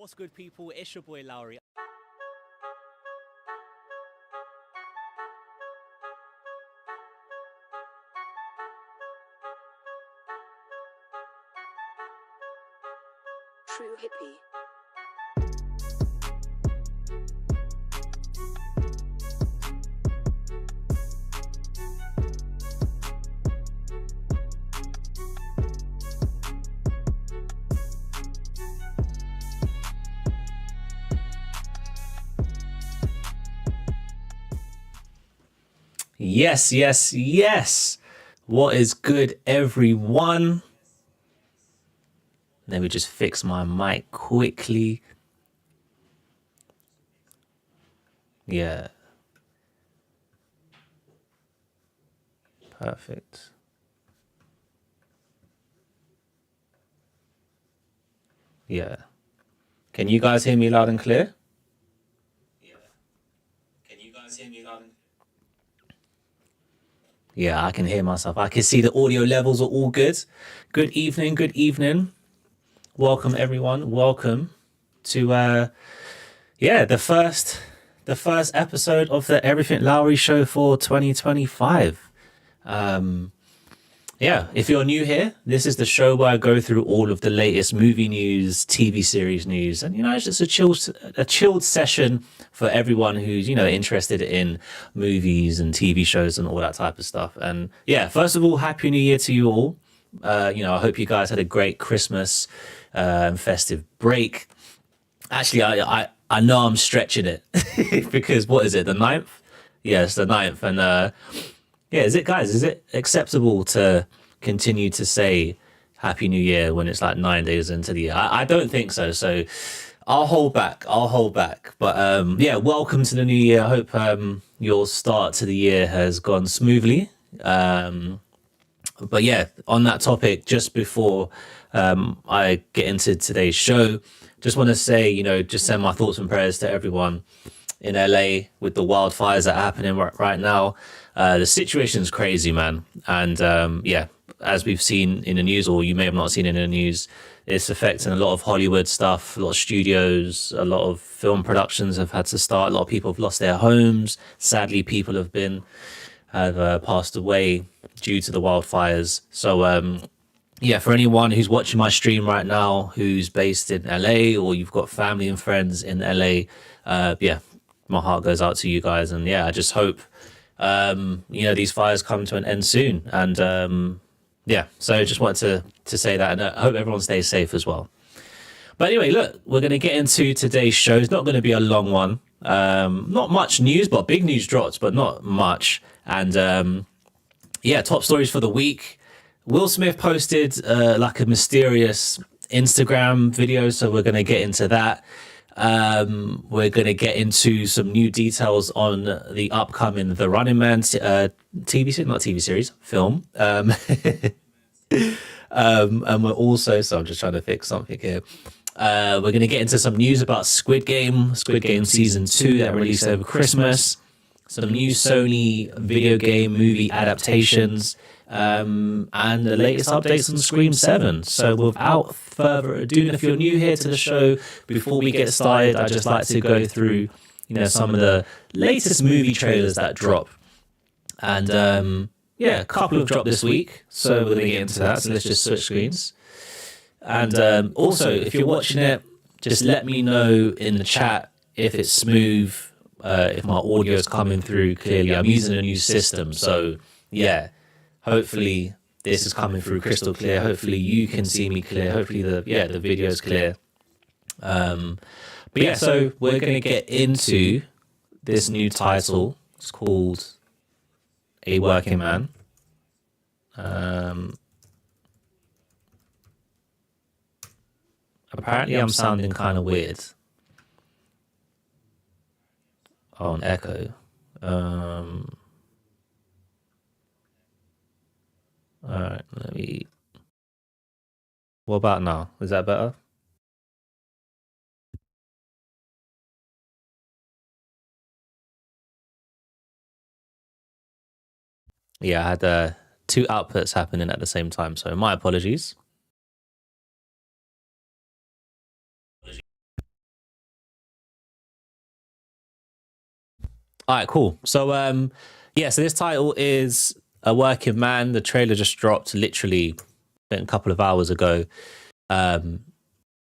What's good, people? It's your boy Lowry. True hippie. Yes, yes, yes. What is good, everyone? Let me just fix my mic quickly. Yeah. Perfect. Yeah. Can you guys hear me loud and clear? Yeah. Can you guys hear me loud and clear? Yeah, I can hear myself. I can see the audio levels are all good. Good evening, good evening. Welcome everyone. Welcome to the first episode of the Everything Lowry show for 2025. If you're new here, this is the show where I go through all of the latest movie news, TV series news, and it's just a chilled session for everyone who's interested in movies and TV shows and all that type of stuff. And yeah, first of all, Happy New Year to you all. I hope you guys had a great Christmas and festive break. Actually, I know I'm stretching it because what is it, the 9th? Yeah, it's the 9th. And yeah, is it acceptable to continue to say Happy New Year when it's like 9 days into the year? I don't think so. So I'll hold back. But yeah, welcome to the new year. I hope your start to the year has gone smoothly. But yeah, on that topic, just before I get into today's show, just want to say, just send my thoughts and prayers to everyone in LA with the wildfires that are happening right now. The situation's crazy, man. And yeah, as we've seen in the news, or you may have not seen in the news, it's affecting a lot of Hollywood stuff, a lot of studios, a lot of film productions have had to start. A lot of people have lost their homes. Sadly, people have passed away due to the wildfires. So yeah, for anyone who's watching my stream right now, who's based in LA, or you've got family and friends in LA, yeah, my heart goes out to you guys. And yeah, I just hope these fires come to an end soon. And yeah, so just wanted to say that, and I hope everyone stays safe as well. But anyway, look, we're going to get into today's show. It's not going to be a long one. Not much news, but big news drops, but not much. And yeah, top stories for the week. Will Smith posted like a mysterious Instagram video, so we're going to get into that. We're going to get into some new details on the upcoming The Running Man TV series, not TV series, film. And we're also, so I'm just trying to fix something here. We're going to get into some news about Squid Game season 2 that released over Christmas. Some new Sony video game movie adaptations, and the latest updates on Scream 7. So without further ado, if you're new here to the show, before we get started, I'd just like to go through, some of the latest movie trailers that drop. And yeah, a couple have dropped this week, so we're going to get into that. So let's just switch screens. And also, if you're watching it, just let me know in the chat if it's smooth, if my audio is coming through clearly. I'm using a new system, so yeah, hopefully this is coming through crystal clear. Hopefully you can see me clear. Hopefully the video is clear. But yeah, so we're going to get into this new title. It's called A Working Man. Apparently I'm sounding kind of weird on echo. All right, what about now? Is that better? Yeah, I had two outputs happening at the same time, so my apologies. All right, cool. So yeah, so this title is A Working Man. The trailer just dropped literally a couple of hours ago. Um,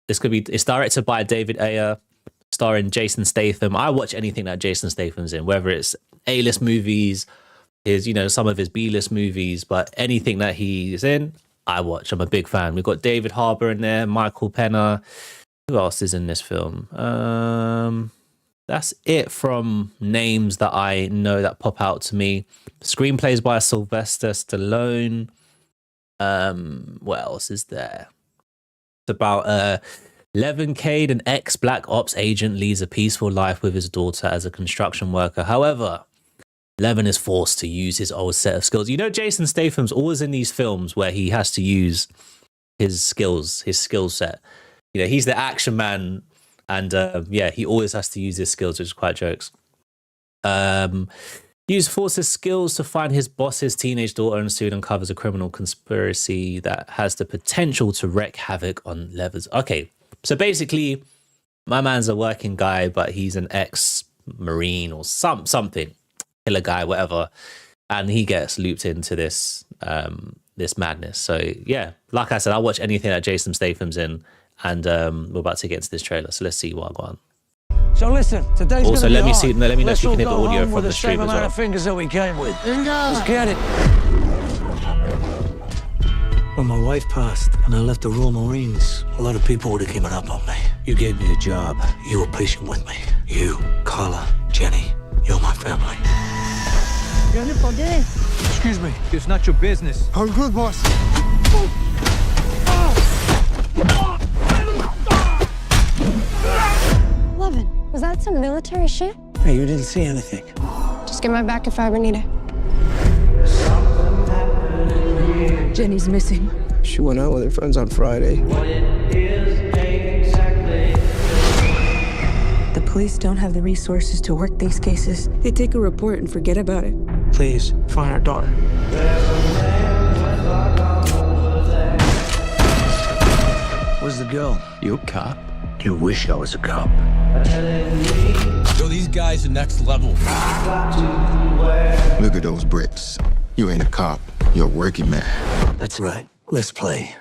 it's directed by David Ayer, starring Jason Statham. I watch anything that Jason Statham's in, whether it's A-list movies, some of his B-list movies, but anything that he's in, I watch. I'm a big fan. We've got David Harbour in there, Michael Pena. Who else is in this film? That's it from names that I know that pop out to me. Screenplays by Sylvester Stallone. What else is there? It's about Levin Cade, an ex-Black Ops agent, leads a peaceful life with his daughter as a construction worker. However, Levin is forced to use his old set of skills. Jason Statham's always in these films where he has to use his skills, his skill set. He's the action man, and he always has to use his skills, which is quite jokes. Forces his skills to find his boss's teenage daughter and soon uncovers a criminal conspiracy that has the potential to wreak havoc on Levin's. Okay, so basically, my man's a working guy, but he's an ex-Marine or something. Killer guy, whatever, and he gets looped into this this madness. So yeah, like I said, I watch anything that Jason Statham's in, and we're about to get into this trailer. So let's see what I got on. So listen, today's also let me know if you can hit the audio from the stream as well. Of fingers that we came with. Let's get it. When my wife passed and I left the Royal Marines, a lot of people would have given up on me. You gave me a job. You were patient with me. You, Carla, Jenny, you're my family. Excuse me, it's not your business. I'm good, boss. Levin, was that some military shit? Hey, you didn't see anything. Just get my back if I ever need it. Jenny's missing. She went out with her friends on Friday. The police don't have the resources to work these cases. They take a report and forget about it. Please, find our daughter. Where's the girl? You a cop? You wish I was a cop. Yo, these guys are next level. Look at those bricks. You ain't a cop. You're a working man. That's right. Let's play.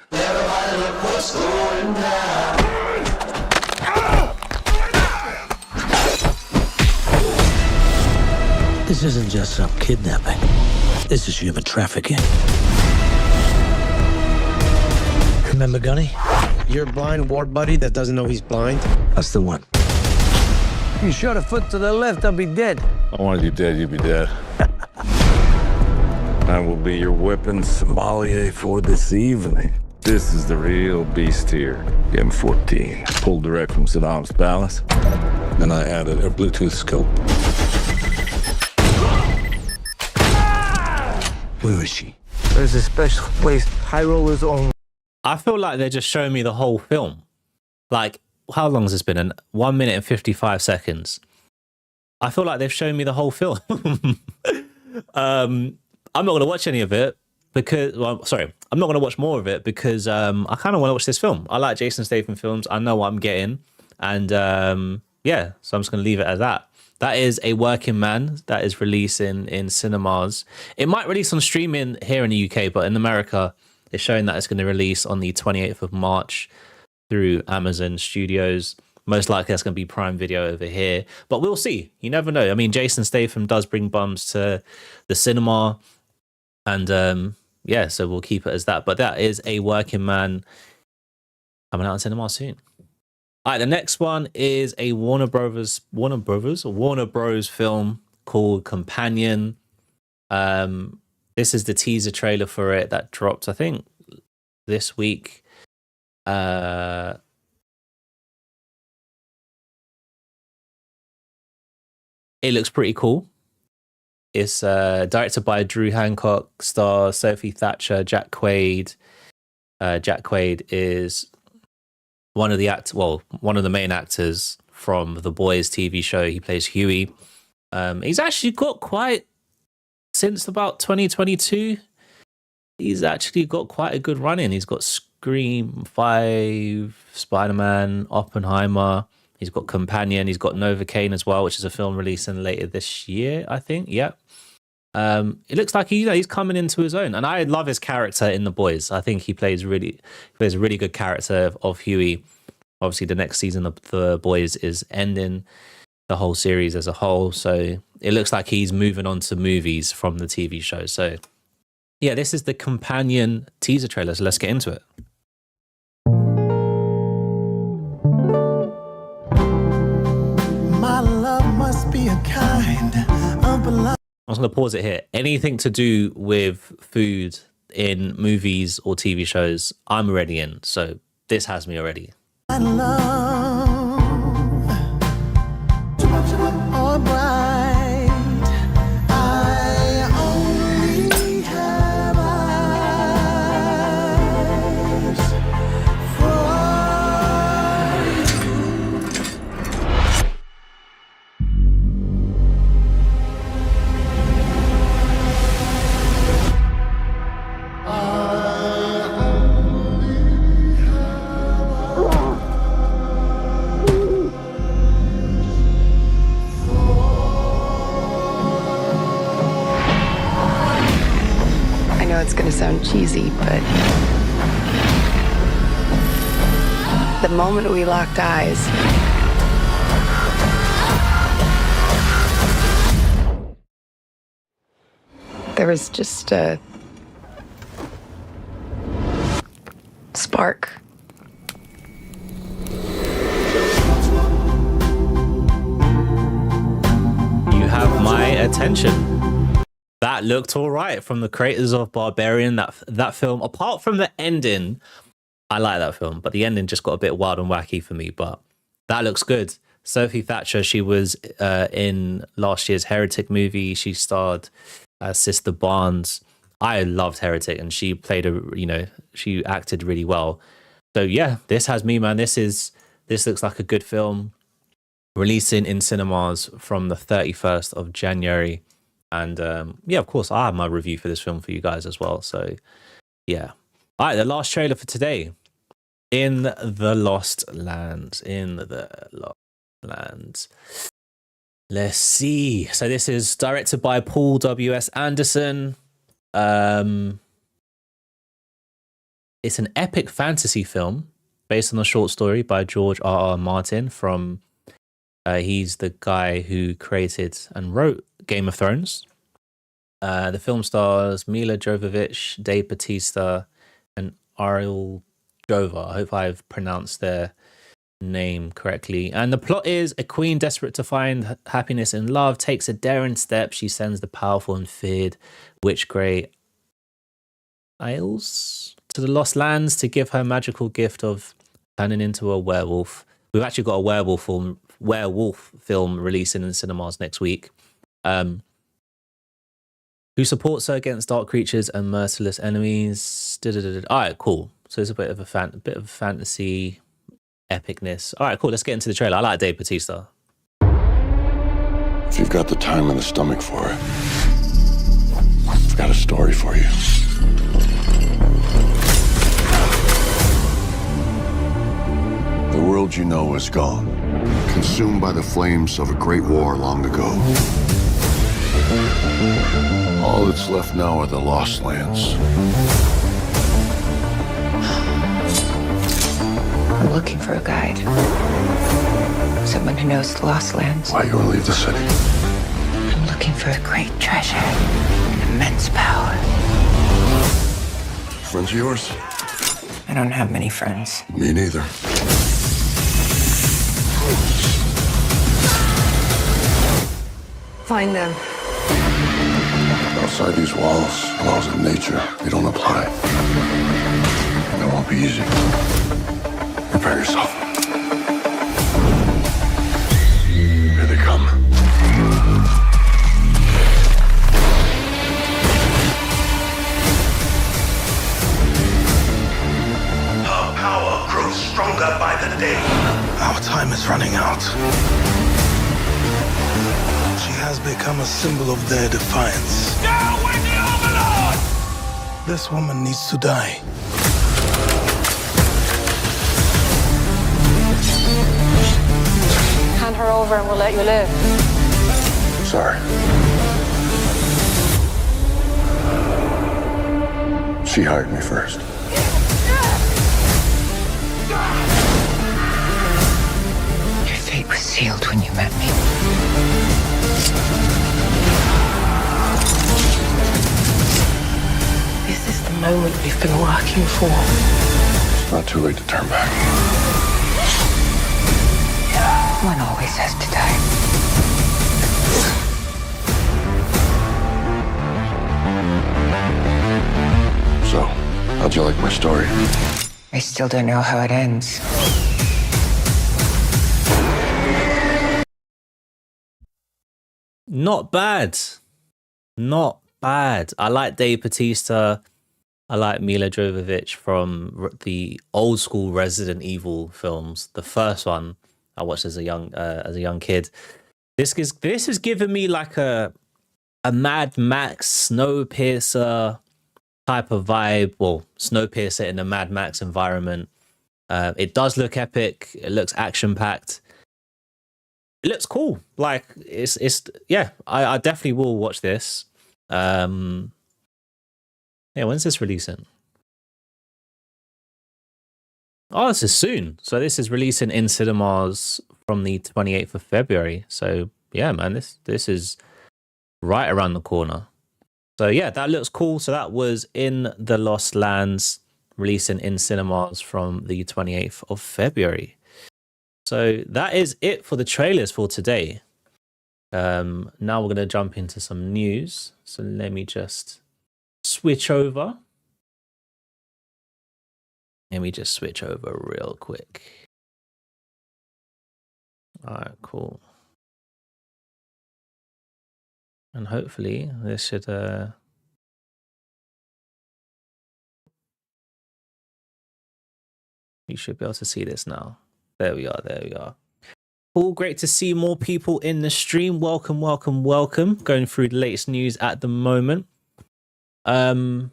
This isn't just some kidnapping. This is human trafficking. Remember Gunny? Your blind war buddy that doesn't know he's blind? That's the one. You shot a foot to the left, I'll be dead. I wanted you dead, you'd be dead. I will be your weapon sommelier for this evening. This is the real beast here. M14, pulled direct from Saddam's palace. Then I added a Bluetooth scope. Where is she? There's a special place high rollers only. I feel like they're just showing me the whole film. Like, how long has this been? 1 minute and 55 seconds. I feel like they've shown me the whole film. I'm not going to watch any of it because, I'm not going to watch more of it because I kind of want to watch this film. I like Jason Statham films. I know what I'm getting. And yeah, so I'm just going to leave it as that. That is A Working Man that is releasing in cinemas. It might release on streaming here in the UK, but in America, it's showing that it's going to release on the 28th of March through Amazon Studios. Most likely that's going to be Prime Video over here, but we'll see. You never know. I mean, Jason Statham does bring bums to the cinema, and yeah, so we'll keep it as that. But that is A Working Man coming out in cinema soon. All right, the next one is a Warner Bros. Film called Companion. This is the teaser trailer for it that dropped, I think, this week. It looks pretty cool. It's directed by Drew Hancock, stars Sophie Thatcher, Jack Quaid. Jack Quaid is one of the main actors from The Boys TV show. He plays Huey. He's actually got since about 2022, he's actually got quite a good run in. He's got Scream 5, Spider-Man, Oppenheimer. He's got Companion. He's got Novocaine as well, which is a film releasing later this year, I think. Yeah. It looks like he's coming into his own, and I love his character in The Boys. I think he plays a really good character of Huey. Obviously, the next season of The Boys is ending the whole series as a whole, so it looks like he's moving on to movies from the TV show. So, yeah, this is the Companion teaser trailer. So let's get into it. My love must be a kind of love. I'm just going to pause it here. Anything to do with food in movies or TV shows, I'm already in. So this has me already. I love or bright. I only have eyes for It's gonna sound cheesy, but the moment we locked eyes, there was just a spark. You have my attention. That looked all right from the creators of Barbarian. That film, apart from the ending, I like that film, but the ending just got a bit wild and wacky for me. But that looks good. Sophie Thatcher, she was in last year's Heretic movie. She starred as Sister Barnes. I loved Heretic, and she played she acted really well. So yeah, this has me, man. This looks like a good film. Releasing in cinemas from the 31st of January. And yeah, of course, I have my review for this film for you guys as well. So yeah. All right, the last trailer for today. In the Lost Lands. Let's see. So this is directed by Paul W.S. Anderson. It's an epic fantasy film based on a short story by George R.R. Martin from... he's the guy who created and wrote Game of Thrones. The film stars Mila Jovovich, Dave Bautista, and Ariel Jova. I hope I've pronounced their name correctly. And the plot is a queen desperate to find happiness in love takes a daring step. She sends the powerful and feared witch Grey Isles to the Lost Lands to give her magical gift of turning into a werewolf. We've actually got a werewolf film releasing in cinemas next week. Who supports her against dark creatures and merciless enemies. All right, cool. So it's a bit of a fantasy epicness. All right, cool. Let's get into the trailer. I like Dave Bautista. If you've got the time and the stomach for it, I've got a story for you. The world you know is gone, consumed by the flames of a great war long ago. All that's left now are the Lost Lands. I'm looking for a guide. Someone who knows the Lost Lands. Why you want to leave the city? I'm looking for a great treasure, an immense power. Friends of yours? I don't have many friends. Me neither. Find them. Outside these walls, laws of nature, they don't apply. It won't be easy. Prepare yourself. Here they come. Her power grows stronger by the day. Our time is running out. She has become a symbol of their defiance. Down with the Overlord! This woman needs to die. over and we'll let you live. Sorry. She hired me first. Your fate was sealed when you met me. This is the moment we've been working for. It's not too late to turn back. One always has to die. So, how'd you like my story? I still don't know how it ends. Not bad. Not bad. I like Dave Bautista. I like Mila Jovovich from the old school Resident Evil films. The first one I watched as a young kid. This has given me like a Mad Max Snowpiercer type of vibe. Well, Snowpiercer in a Mad Max environment. It does look epic. It looks action packed. It looks cool. Like it's yeah. I definitely will watch this. Yeah, when's this releasing? Oh, this is soon. So this is releasing in cinemas from the 28th of February. So yeah, man, this is right around the corner. So yeah, that looks cool. So that was In the Lost Lands, releasing in cinemas from the 28th of February. So that is it for the trailers for today. Now we're going to jump into some news. So let me just switch over. Let me just switch over real quick. All right, cool. And hopefully this should you should be able to see this now. There we are. Cool, great to see more people in the stream. Welcome. Going through the latest news at the moment. If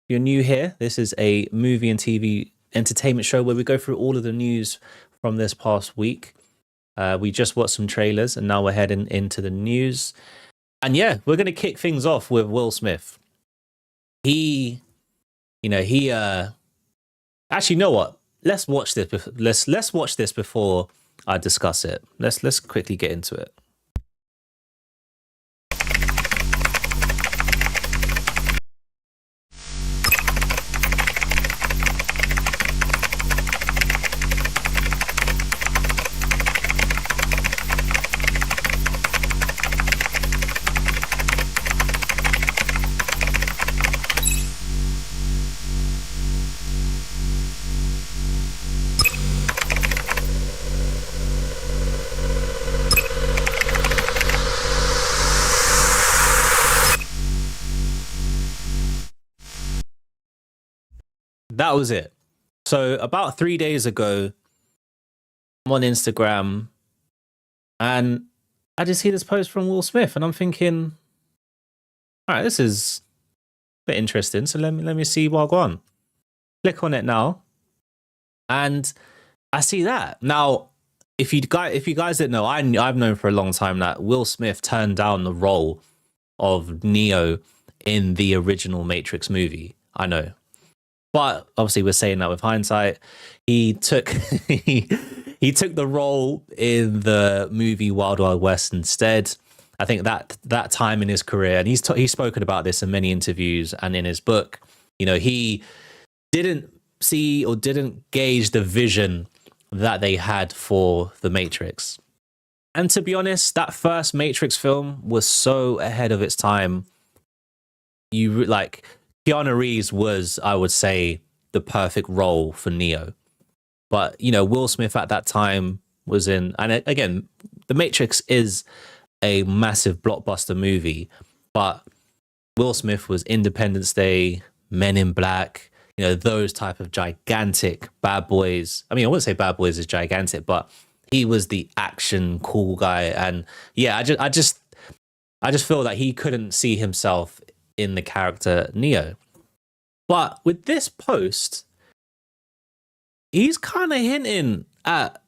you're new here, this is a movie and TV entertainment show where we go through all of the news from this past week. We just watched some trailers and now we're heading into the news. And yeah, we're going to kick things off with Will Smith. Actually, you know what? Let's watch this. Let's watch this before I discuss it. Let's quickly get into it. That was it. So about 3 days ago, I'm on Instagram and I just see this post from Will Smith and I'm thinking, all right, this is a bit interesting. So let me see what I go on. Click on it now. And I see that. Now, if you guys didn't know, I've known for a long time that Will Smith turned down the role of Neo in the original Matrix movie. I know. But obviously, we're saying that with hindsight. He took he took the role in the movie Wild Wild West instead. I think that time in his career, and he's spoken about this in many interviews and in his book. He didn't see or didn't gauge the vision that they had for the Matrix. And to be honest, that first Matrix film was so ahead of its time. Keanu Reeves was, I would say, the perfect role for Neo. But, Will Smith at that time was in... And again, The Matrix is a massive blockbuster movie. But Will Smith was Independence Day, Men in Black, those type of gigantic bad boys. I mean, I wouldn't say Bad Boys is gigantic, but he was the action cool guy. And yeah, I just feel that he couldn't see himself in the character Neo. But with this post, he's kind of hinting at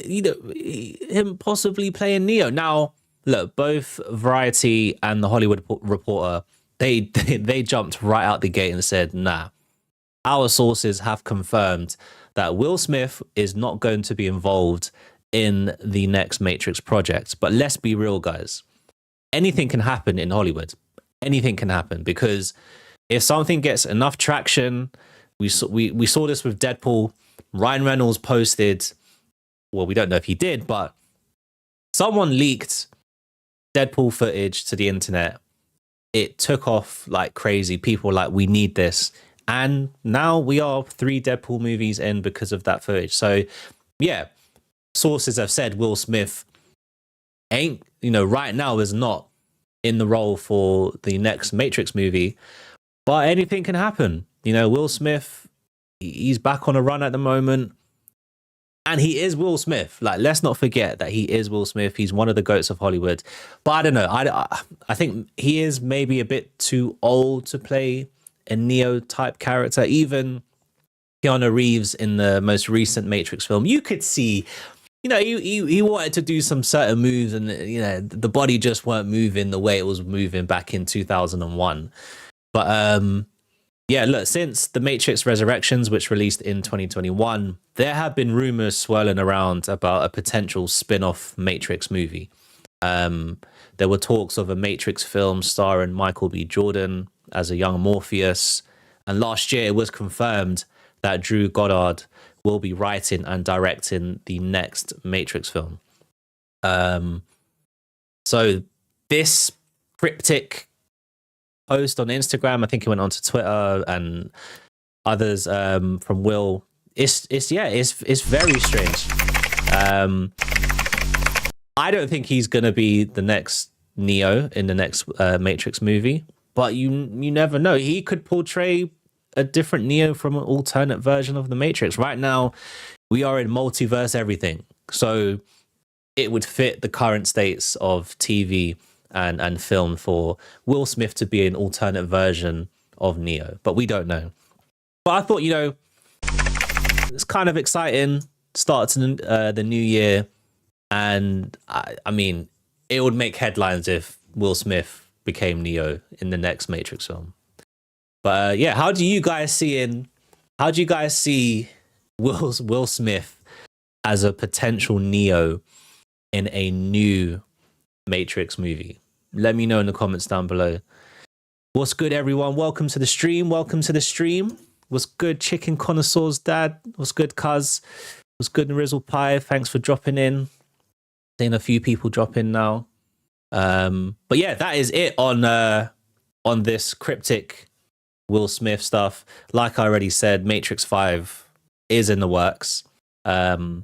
him possibly playing Neo. Now, look, both Variety and the Hollywood Reporter, they jumped right out the gate and said, nah, our sources have confirmed that Will Smith is not going to be involved in the next Matrix project. But let's be real, guys. Anything can happen in Hollywood. Anything can happen, because if something gets enough traction, we saw this with Deadpool. Ryan Reynolds posted, well, we don't know if he did, but someone leaked Deadpool footage to the internet. It took off like crazy. People were like, we need this. And now we are 3 Deadpool movies in because of that footage. So yeah, sources have said Will Smith ain't, right now is not in the role for the next Matrix movie, but anything can happen. Will Smith, he's back on a run at the moment, and he is Will Smith. Like, let's not forget that he is Will Smith. He's one of the GOATs of Hollywood. But I don't know. I think he is maybe a bit too old to play a Neo type character. Even Keanu Reeves in the most recent Matrix film, you could see, he wanted to do some certain moves, and the body just weren't moving the way it was moving back in 2001. But yeah, look, since The Matrix Resurrections, which released in 2021, there have been rumors swirling around about a potential spin-off Matrix movie. There were talks of a Matrix film starring Michael B. Jordan as a young Morpheus. And last year it was confirmed that Drew Goddard will be writing and directing the next Matrix film. So this cryptic post on Instagram, I think it went onto Twitter and others from Will. It's very strange. I don't think he's gonna be the next Neo in the next Matrix movie, but you never know. He could portray a different Neo from an alternate version of the Matrix. Right now, we are in multiverse everything, so it would fit the current states of TV and film for Will Smith to be an alternate version of Neo, but we don't know. But I thought, it's kind of exciting start to the new year, and I mean, it would make headlines if Will Smith became Neo in the next Matrix film. But yeah, how do you guys see Will Smith as a potential Neo in a new Matrix movie? Let me know in the comments down below. What's good, everyone? Welcome to the stream. What's good, Chicken Connoisseur's dad? What's good, Cuz? What's good, Rizzle Pie? Thanks for dropping in. Seeing a few people drop in now. But yeah, that is it on this cryptic Will Smith stuff. Like I already said, Matrix 5 is in the works. The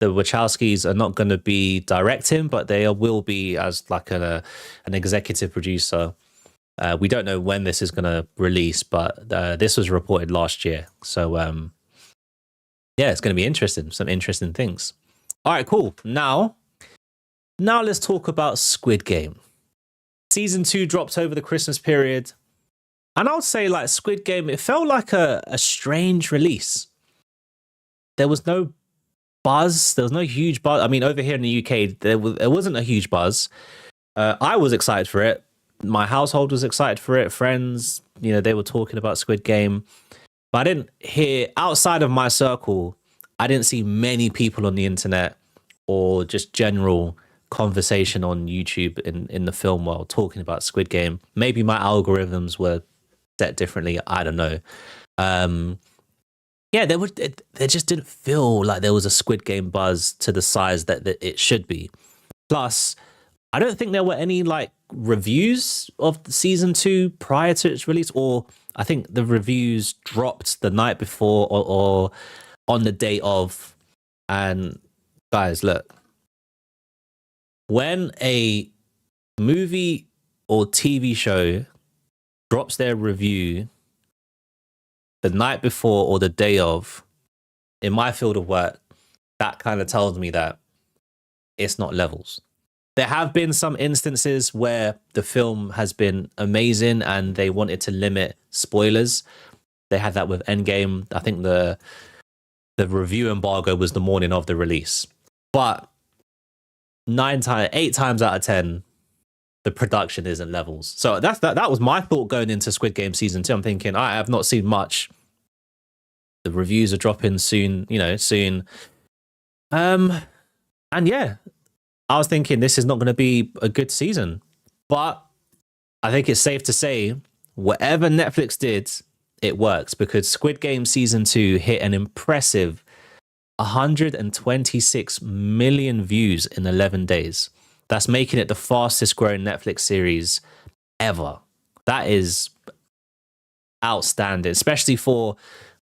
Wachowskis are not going to be directing, but they will be as like an executive producer. We don't know when this is going to release, but this was reported last year. So yeah, it's going to be interesting. Some interesting things. All right, cool. Now let's talk about Squid Game. Season 2 dropped over the Christmas period. And I would say, like, Squid Game, it felt like a strange release. There was no buzz. There was no huge buzz. I mean, over here in the UK, there wasn't a huge buzz. I was excited for it. My household was excited for it. Friends, they were talking about Squid Game. But I didn't hear, outside of my circle, I didn't see many people on the internet or just general conversation on YouTube in the film world talking about Squid Game. Maybe my algorithms were set differently. I don't know. Yeah, there just didn't feel like there was a Squid Game buzz to the size that it should be. Plus, I don't think there were any like reviews of season 2 prior to its release, or I think the reviews dropped the night before or on the day of. And guys, look, when a movie or TV show drops their review the night before or the day of, in my field of work, that kind of tells me that it's not levels. There have been some instances where the film has been amazing and they wanted to limit spoilers. They had that with Endgame. I think the review embargo was the morning of the release. But 8 times out of 10, the production isn't levels. So that was my thought going into Squid Game season 2. I'm thinking, I have not seen much. The reviews are dropping soon, soon. And yeah, I was thinking this is not going to be a good season. But I think it's safe to say whatever Netflix did, it works, because Squid Game season 2 hit an impressive 126 million views in 11 days. That's making it the fastest growing Netflix series ever. That is outstanding, especially for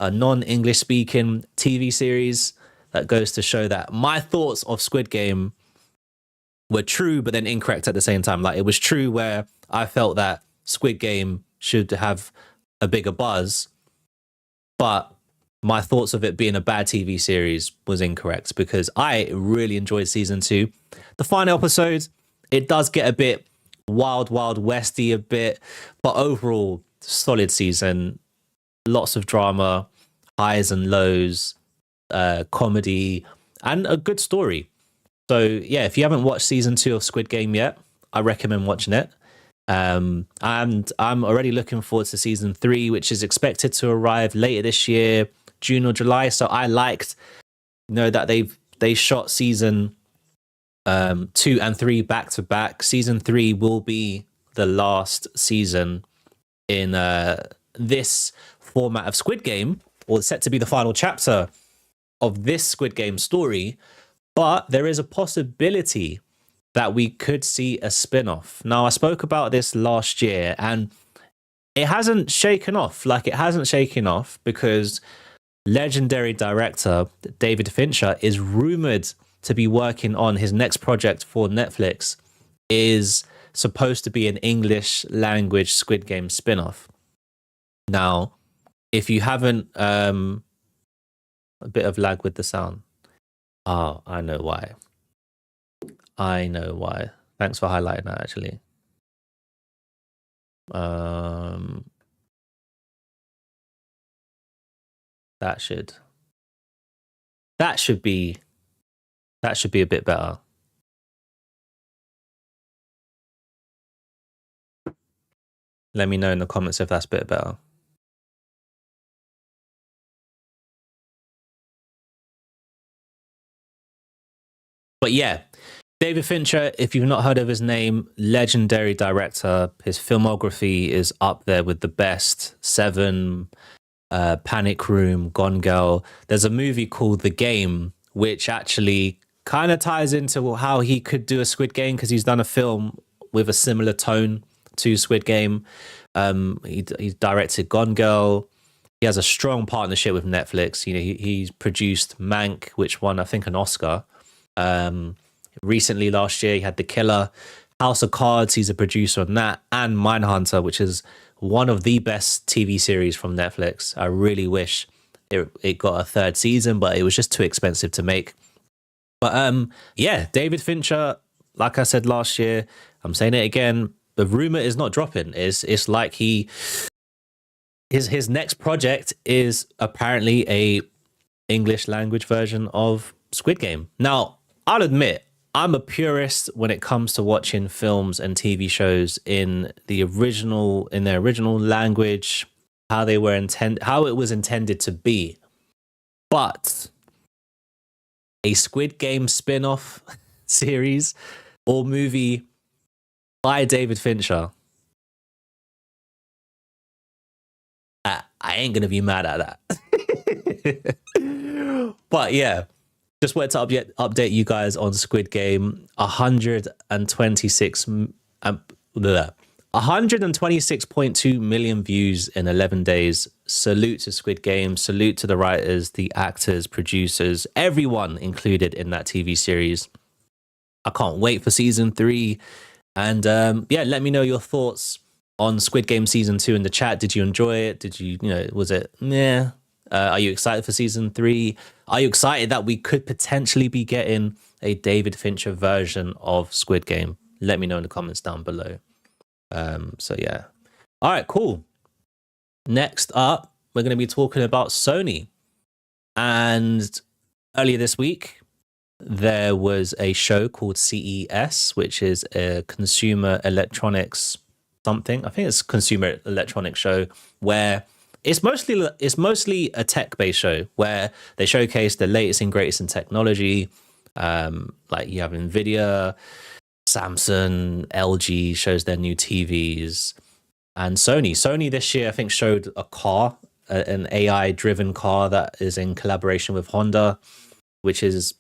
a non-English speaking TV series. That goes to show that my thoughts of Squid Game were true, but then incorrect at the same time. Like, it was true where I felt that Squid Game should have a bigger buzz, but my thoughts of it being a bad TV series was incorrect, because I really enjoyed season 2. The final episode, it does get a bit wild westy a bit, but overall, solid season. Lots of drama, highs and lows, comedy, and a good story. So yeah, if you haven't watched season 2 of Squid Game yet, I recommend watching it. And I'm already looking forward to season 3, which is expected to arrive later this year, June or July. So I liked, that they shot season 2 and 3 back to back. Season 3 will be the last season in this format of Squid Game, or set to be the final chapter of this Squid Game story. But there is a possibility that we could see a spin-off. Now, I spoke about this last year, and it hasn't shaken off. It hasn't shaken off because legendary director David Fincher is rumored to be working on his next project for Netflix, is supposed to be an English language Squid Game spin-off. Now, if you haven't, a bit of lag with the sound. Oh, I know why. Thanks for highlighting that, actually. That should be a bit better. Let me know in the comments if that's a bit better. But yeah, David Fincher, if you've not heard of his name, legendary director. His filmography is up there with the best. Seven, Panic Room, Gone Girl. There's a movie called The Game, which actually kind of ties into how he could do a Squid Game, because he's done a film with a similar tone to Squid Game. He directed Gone Girl. He has a strong partnership with Netflix. He's produced Mank, which won, I think, an Oscar. Recently, last year, he had The Killer, House of Cards. He's a producer on that, and Mindhunter, which is one of the best TV series from Netflix. I really wish it got a third season, but it was just too expensive to make. But yeah, David Fincher, like I said last year, I'm saying it again, the rumor is not dropping. It's like his next project is apparently a English language version of Squid Game. Now, I'll admit, I'm a purist when it comes to watching films and TV shows in their original language, how it was intended to be. But a Squid Game spin-off series or movie by David Fincher, I ain't gonna be mad at that. But yeah, just wanted to update you guys on Squid Game. 126.2 million views in 11 days. Salute to Squid Game. Salute to the writers, the actors, producers, everyone included in that TV series. I can't wait for season 3. And yeah, let me know your thoughts on Squid Game season 2 in the chat. Did you enjoy it? Did you, was it meh? Are you excited for season 3? Are you excited that we could potentially be getting a David Fincher version of Squid Game? Let me know in the comments down below. So yeah. All right, cool. Next up, we're going to be talking about Sony. And earlier this week, there was a show called CES, which is a consumer electronics something. I think it's consumer electronics show where it's mostly a tech-based show where they showcase the latest and greatest in technology. Like you have Nvidia, Samsung, LG shows their new TVs, and Sony this year I think showed a car, an AI driven car that is in collaboration with Honda, which is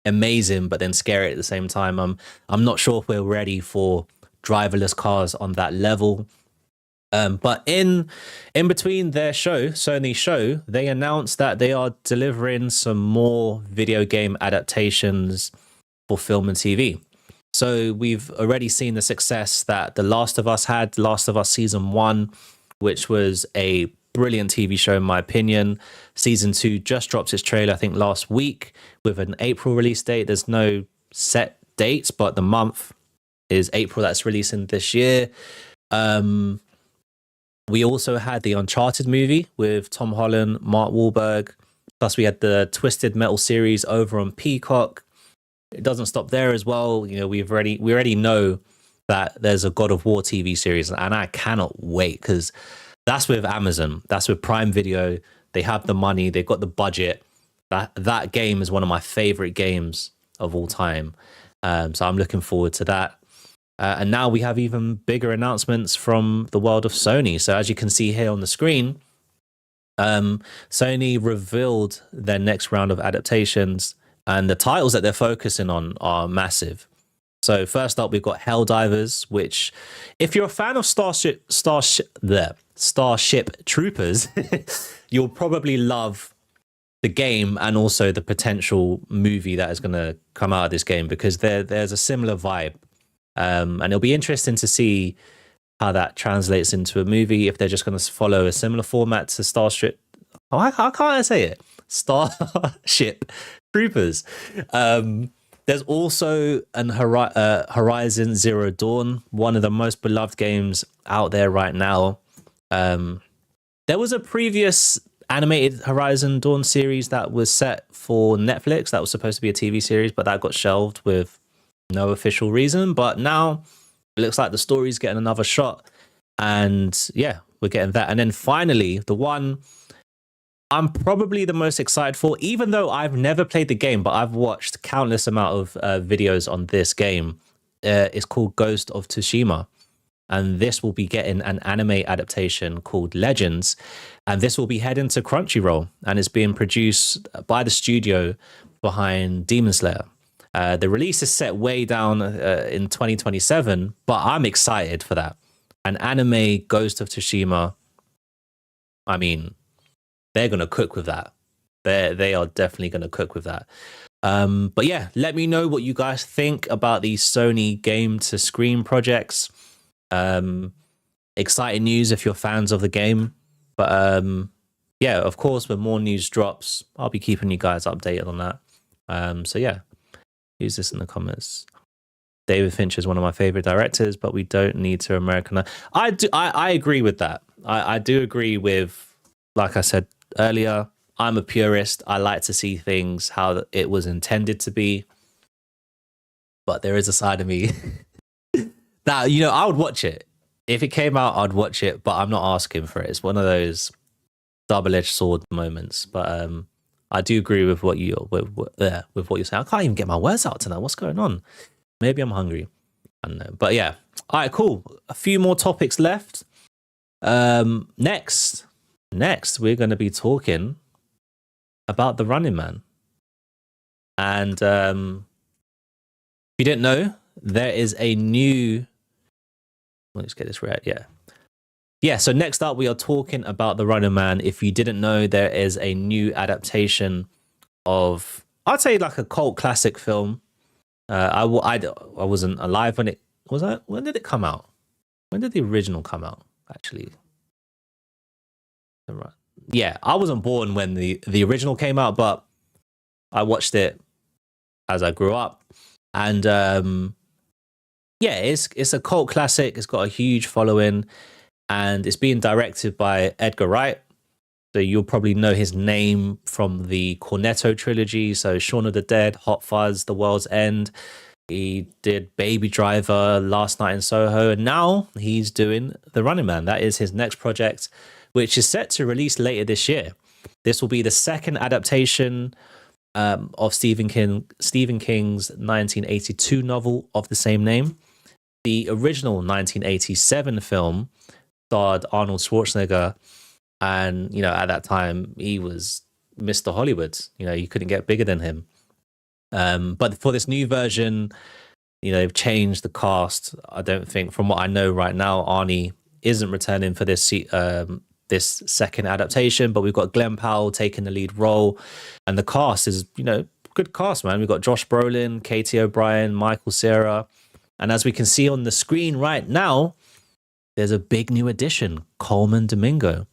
amazing but then scary at the same time. I'm not sure if we're ready for driverless cars on that level. But in between their show, Sony show, they announced that they are delivering some more video game adaptations for film and TV. So we've already seen the success that The Last of Us had, Last of Us Season 1, which was a brilliant TV show in my opinion. Season 2 just dropped its trailer, I think, last week with an April release date. There's no set dates, but the month is April that's releasing this year. We also had the Uncharted movie with Tom Holland, Mark Wahlberg. Plus we had the Twisted Metal series over on Peacock. It doesn't stop there as well. You know, we already know that there's a God of War TV series, and I cannot wait because that's with Amazon. That's with Prime Video. They have the money. They've got the budget. That game is one of my favorite games of all time. So I'm looking forward to that. And now we have even bigger announcements from the world of Sony. So as you can see here on the screen, Sony revealed their next round of adaptations, and the titles that they're focusing on are massive. So first up, we've got Helldivers, which if you're a fan of Starship Troopers, you'll probably love the game and also the potential movie that is going to come out of this game, because there's a similar vibe. And it'll be interesting to see how that translates into a movie, if they're just going to follow a similar format to Starship. How can't I say it? Starship Troopers. There's also an Horizon Zero Dawn, one of the most beloved games out there right now. There was a previous animated Horizon Dawn series that was set for Netflix that was supposed to be a TV series, but that got shelved with no official reason. But now it looks like the story's getting another shot, and yeah, we're getting that. And then finally, the one I'm probably the most excited for, even though I've never played the game, but I've watched countless amount of videos on this game. It's called Ghost of Tsushima, and this will be getting an anime adaptation called Legends, and this will be heading to Crunchyroll, and it's being produced by the studio behind Demon Slayer. The release is set way down in 2027, but I'm excited for that. An anime Ghost of Tsushima, I mean, they're going to cook with that. They are definitely going to cook with that. But yeah, let me know what you guys think about these Sony game to screen projects. Exciting news if you're fans of the game. But yeah, of course, when more news drops, I'll be keeping you guys updated on that. So yeah, use this in the comments. David Fincher is one of my favorite directors, but we don't need to Americanize. I agree with that. I do agree with, like I said earlier, I'm a purist. I like to see things how it was intended to be. But there is a side of me that, you know, I would watch it. If it came out, I'd watch it, but I'm not asking for it. It's one of those double-edged sword moments. But I do agree with what you with what you're saying. I can't even get my words out tonight. What's going on? Maybe I'm hungry. I don't know. But yeah. All right, cool. A few more topics left. Next, we're going to be talking about The Running Man. And if you didn't know, there is a new... Let's get this right. Yeah, so next up, we are talking about The Running Man. If you didn't know, there is a new adaptation of, I'd say, like a cult classic film. I wasn't alive when it... When did it come out? When did the original come out, actually? Yeah, I wasn't born when the original came out, but I watched it as I grew up. And yeah, it's a cult classic. It's got a huge following, and it's being directed by Edgar Wright. So you'll probably know his name from the Cornetto trilogy. So Shaun of the Dead, Hot Fuzz, The World's End. He did Baby Driver, Last Night in Soho, and now he's doing The Running Man. That is his next project, which is set to release later this year. This will be the second adaptation of Stephen King's 1982 novel of the same name. The original 1987 film starred Arnold Schwarzenegger, and at that time he was Mr. Hollywood. You couldn't get bigger than him. But for this new version, they've changed the cast. I don't think, from what I know right now, Arnie isn't returning for this this second adaptation, but we've got Glenn Powell taking the lead role, and the cast is good cast, man. We've got Josh Brolin, Katie O'Brien, Michael Cera, and as we can see on the screen right now, there's a big new addition, Coleman Domingo.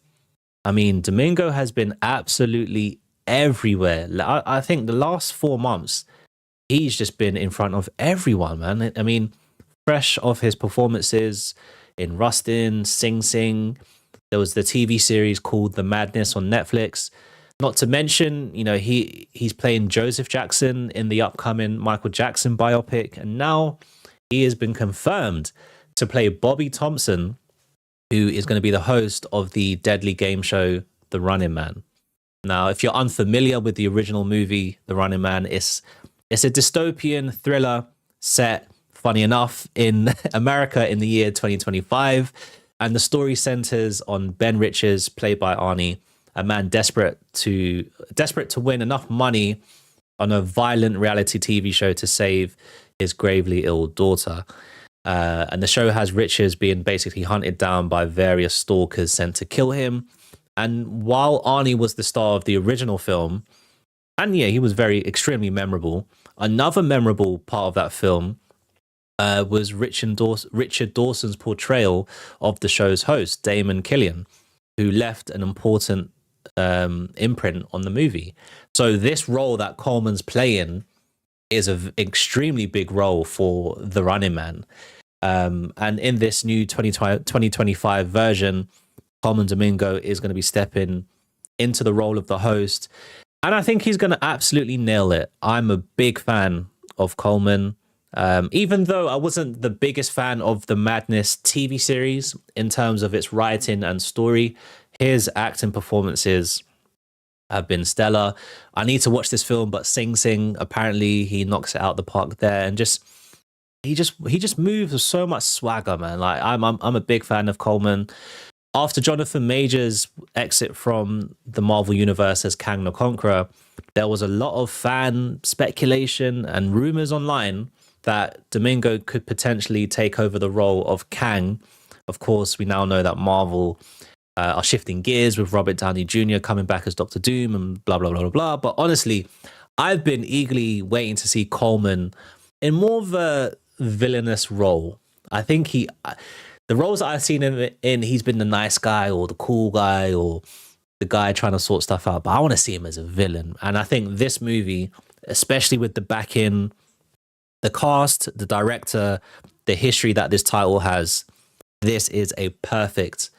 I mean, Domingo has been absolutely everywhere. I think the last 4 months, he's just been in front of everyone, man. I mean, fresh off his performances in Rustin, Sing Sing. There was the TV series called The Madness on Netflix. Not to mention, he's playing Joseph Jackson in the upcoming Michael Jackson biopic. And now he has been confirmed to play Bobby Thompson, who is going to be the host of the deadly game show, The Running Man. Now, if you're unfamiliar with the original movie, The Running Man, it's a dystopian thriller set, funny enough, in America in the year 2025. And the story centers on Ben Richards, played by Arnie, a man desperate to win enough money on a violent reality TV show to save his gravely ill daughter. And the show has Richards being basically hunted down by various stalkers sent to kill him. And while Arnie was the star of the original film, and yeah, he was extremely memorable, another memorable part of that film was Richard Dawson's portrayal of the show's host, Damon Killian, who left an important imprint on the movie. So this role that Coleman's playing is an extremely big role for The Running Man. And in this new 2025 version, Coleman Domingo is going to be stepping into the role of the host. And I think he's going to absolutely nail it. I'm a big fan of Coleman. Even though I wasn't the biggest fan of the Madness TV series in terms of its writing and story, his acting performances have been stellar. I need to watch this film, but Sing Sing, apparently he knocks it out the park there, and he just moves with so much swagger, man. Like I'm a big fan of Coleman. After Jonathan Majors' exit from the Marvel Universe as Kang the Conqueror, there was a lot of fan speculation and rumors online that Domingo could potentially take over the role of Kang. Of course, we now know that Marvel are shifting gears with Robert Downey Jr. coming back as Doctor Doom and blah, blah, blah, blah, blah. But honestly, I've been eagerly waiting to see Coleman in more of a villainous role. I think the roles that I've seen him in, he's been the nice guy or the cool guy or the guy trying to sort stuff out. But I want to see him as a villain. And I think this movie, especially with the backing, the cast, the director, the history that this title has, this is a perfect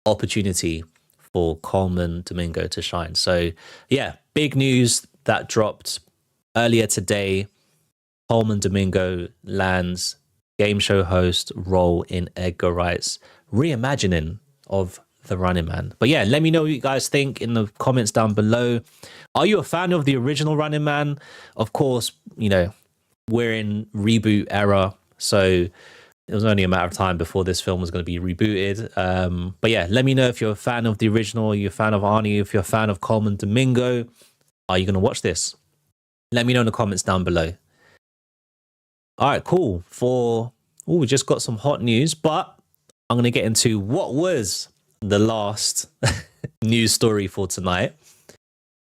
opportunity for Coleman Domingo to shine. So yeah, big news that dropped earlier today. Coleman Domingo lands game show host role in Edgar Wright's reimagining of The Running Man. But yeah, let me know what you guys think in the comments down below. Are you a fan of the original Running Man? Of course, we're in reboot era, so it was only a matter of time before this film was going to be rebooted. But yeah, let me know if you're a fan of the original, you're a fan of Arnie, if you're a fan of Coleman Domingo. Are you going to watch this? Let me know in the comments down below. All right, cool. We just got some hot news, but I'm going to get into what was the last news story for tonight.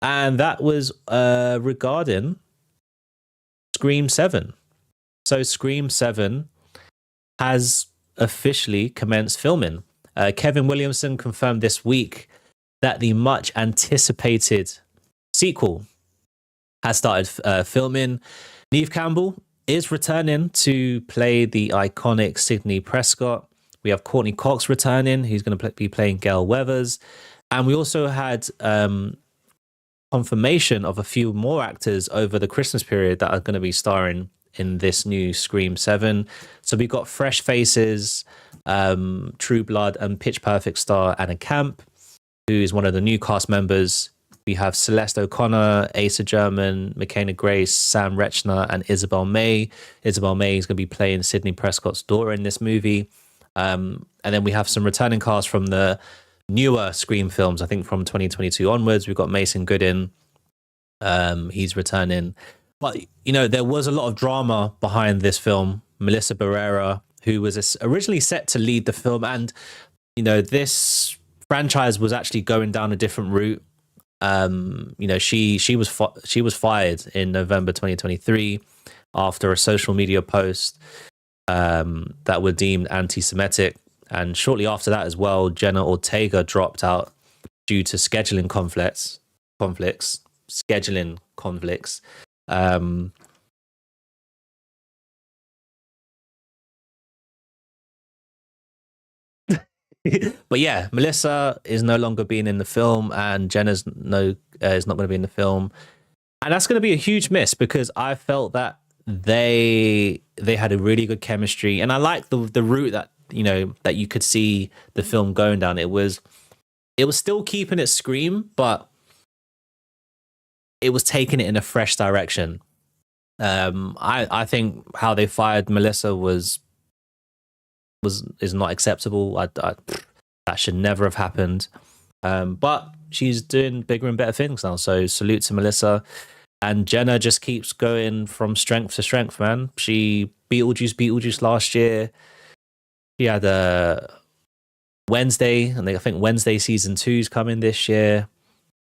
And that was regarding Scream 7. So Scream 7 has officially commenced filming. Kevin Williamson confirmed this week that the much anticipated sequel has started filming. Neve Campbell is returning to play the iconic Sidney Prescott. We have Courtney Cox returning, who's going to be playing Gail Weathers. And we also had confirmation of a few more actors over the Christmas period that are going to be starring in this new Scream 7. So we got fresh faces, True Blood and Pitch Perfect star Anna Camp, who is one of the new cast members. We have Celeste O'Connor, Asa German, McKenna Grace, Sam Rechner, and Isabel May. Isabel May is going to be playing Sidney Prescott's daughter in this movie. And then we have some returning cast from the newer Scream films, I think from 2022 onwards. We've got Mason Goodin. He's returning. But, you know, there was a lot of drama behind this film. Melissa Barrera, who was originally set to lead the film. And, you know, this franchise was actually going down a different route. You know, she was fired in November 2023 after a social media post that were deemed anti-Semitic. And shortly after that as well, Jenna Ortega dropped out due to scheduling conflicts. But yeah, Melissa is no longer being in the film, and Jenna's is not going to be in the film, and that's going to be a huge miss because I felt that they had a really good chemistry, and I like the route that that you could see the film going down. It was still keeping it Scream, but it was taking it in a fresh direction. I think how they fired Melissa is not acceptable. That should never have happened. But she's doing bigger and better things now. So salute to Melissa. And Jenna just keeps going from strength to strength, man. She Beetlejuice last year. She had a Wednesday, and I think Wednesday season 2 is coming this year.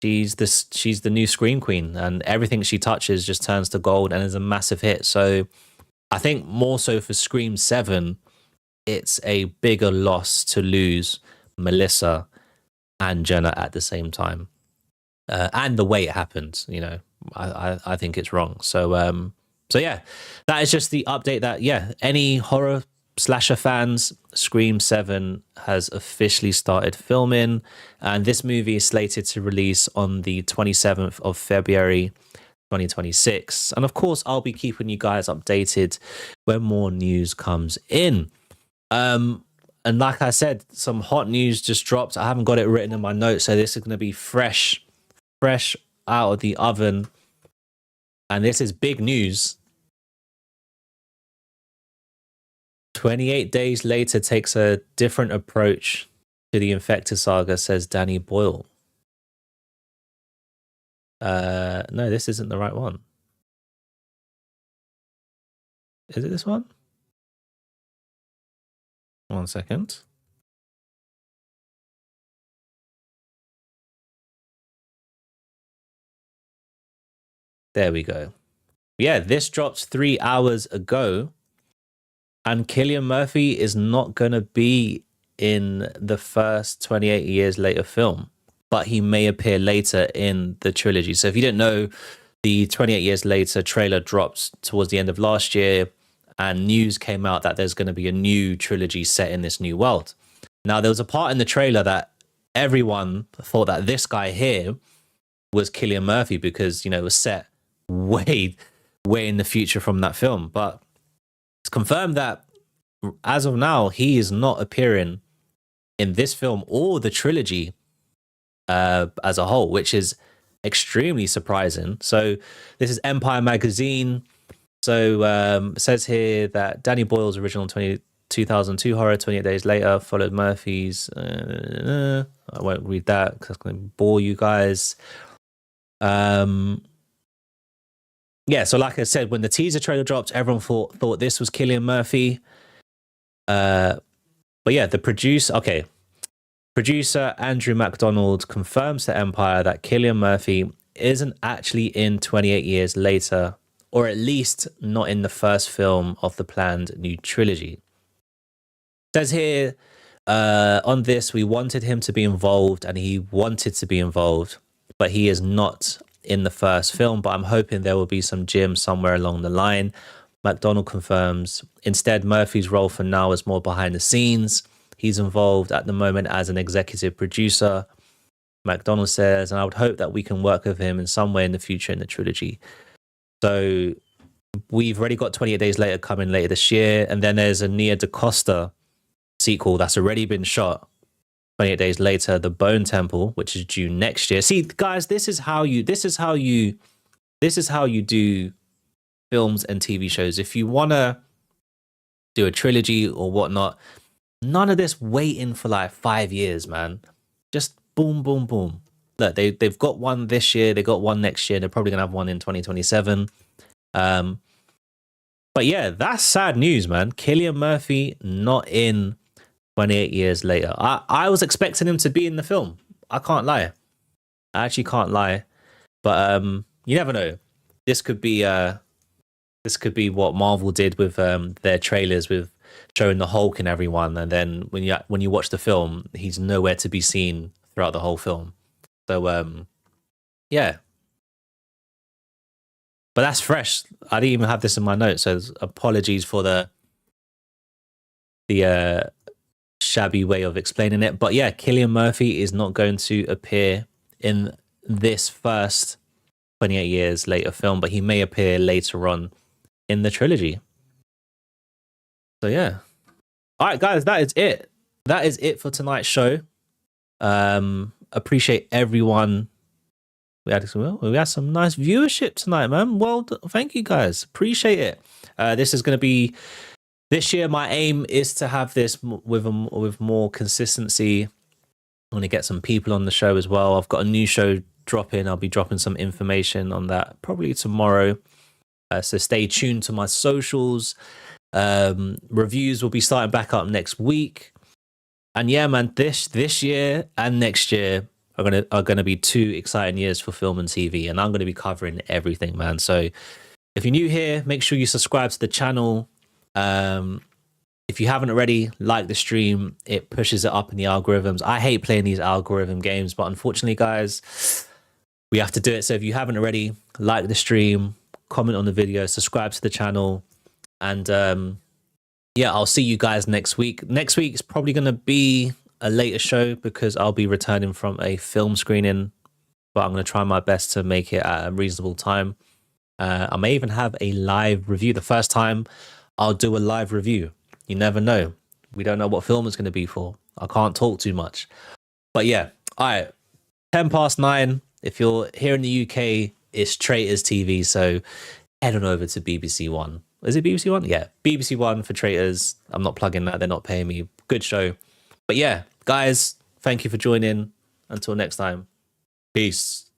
She's the new Scream Queen, and everything she touches just turns to gold and is a massive hit. So I think more so for Scream 7, it's a bigger loss to lose Melissa and Jenna at the same time, and the way it happened. I think it's wrong. So yeah, that is just the update. That any horror slasher fans, Scream 7 has officially started filming, and this movie is slated to release on the 27th of February 2026. And of course, I'll be keeping you guys updated when more news comes in. And like I said, some hot news just dropped. I haven't got it written in my notes, so this is going to be fresh out of the oven. And this is big news. 28 Days Later takes a different approach to the Infected saga, says Danny Boyle. No, this isn't the right one. Is it this one? 1 second. There we go. Yeah, this dropped 3 hours ago. And Cillian Murphy is not going to be in the first 28 Years Later film, but he may appear later in the trilogy. So if you didn't know, the 28 Years Later trailer dropped towards the end of last year, and news came out that there's going to be a new trilogy set in this new world. Now, there was a part in the trailer that everyone thought that this guy here was Cillian Murphy because, it was set way in the future from that film. But it's confirmed that as of now, he is not appearing in this film or the trilogy as a whole, which is extremely surprising. So this is Empire Magazine. So it says here that Danny Boyle's original 2002 horror, 28 Days Later, followed Murphy's. I won't read that because that's going to bore you guys. Yeah, so like I said, when the teaser trailer dropped, everyone thought this was Cillian Murphy. But yeah, the producer Andrew MacDonald confirms to Empire that Cillian Murphy isn't actually in 28 Years Later, or at least not in the first film of the planned new trilogy. It says here, on this, we wanted him to be involved, and he wanted to be involved, but he is not in the first film, but I'm hoping there will be some Jim somewhere along the line. MacDonald confirms. Instead, Murphy's role for now is more behind the scenes. He's involved at the moment as an executive producer. McDonald says, and I would hope that we can work with him in some way in the future in the trilogy. So we've already got 28 Days Later coming later this year, and then there's a Nia DaCosta sequel that's already been shot. 28 Days Later, The Bone Temple, which is due next year. See, guys, this is how you do films and TV shows. If you want to do a trilogy or whatnot, none of this waiting for like 5 years, man. Just boom, boom, boom. Look, they've got one this year. They got one next year. They're probably gonna have one in 2027. But yeah, that's sad news, man. Cillian Murphy not in 28 Years Later. I was expecting him to be in the film. I can't lie. I actually can't lie. But you never know. This could be what Marvel did with their trailers, with showing the Hulk and everyone, and then when you watch the film, he's nowhere to be seen throughout the whole film. So yeah. But that's fresh. I didn't even have this in my notes, so apologies for the shabby way of explaining it. But yeah, Cillian Murphy is not going to appear in this first 28 Years Later film, but he may appear later on in the trilogy. So yeah. All right, guys, that is it. That is it for tonight's show. Appreciate everyone. We had some nice viewership tonight, man. Well, thank you guys. Appreciate it. This is going to be this year. My aim is to have this with more consistency. I'm going to get some people on the show as well. I've got a new show dropping. I'll be dropping some information on that probably tomorrow. So stay tuned to my socials. Reviews will be starting back up next week. And yeah, man, this year and next year are gonna be 2 exciting years for film and TV, and I'm gonna be covering everything, man. So if you're new here, make sure you subscribe to the channel. If you haven't already, like the stream. It pushes it up in the algorithms. I hate playing these algorithm games, but unfortunately, guys, we have to do it. So if you haven't already, like the stream, comment on the video, subscribe to the channel, and yeah, I'll see you guys next week. Next week is probably going to be a later show because I'll be returning from a film screening, but I'm going to try my best to make it at a reasonable time. I may even have a live review. The first time I'll do a live review. You never know. We don't know what film it's going to be for. I can't talk too much. But yeah, all right, 9:10. If you're here in the UK, it's Traitors TV, so head on over to BBC One. Is it BBC One? Yeah, BBC One for Traitors. I'm not plugging that. They're not paying me. Good show. But yeah, guys, thank you for joining. Until next time, peace.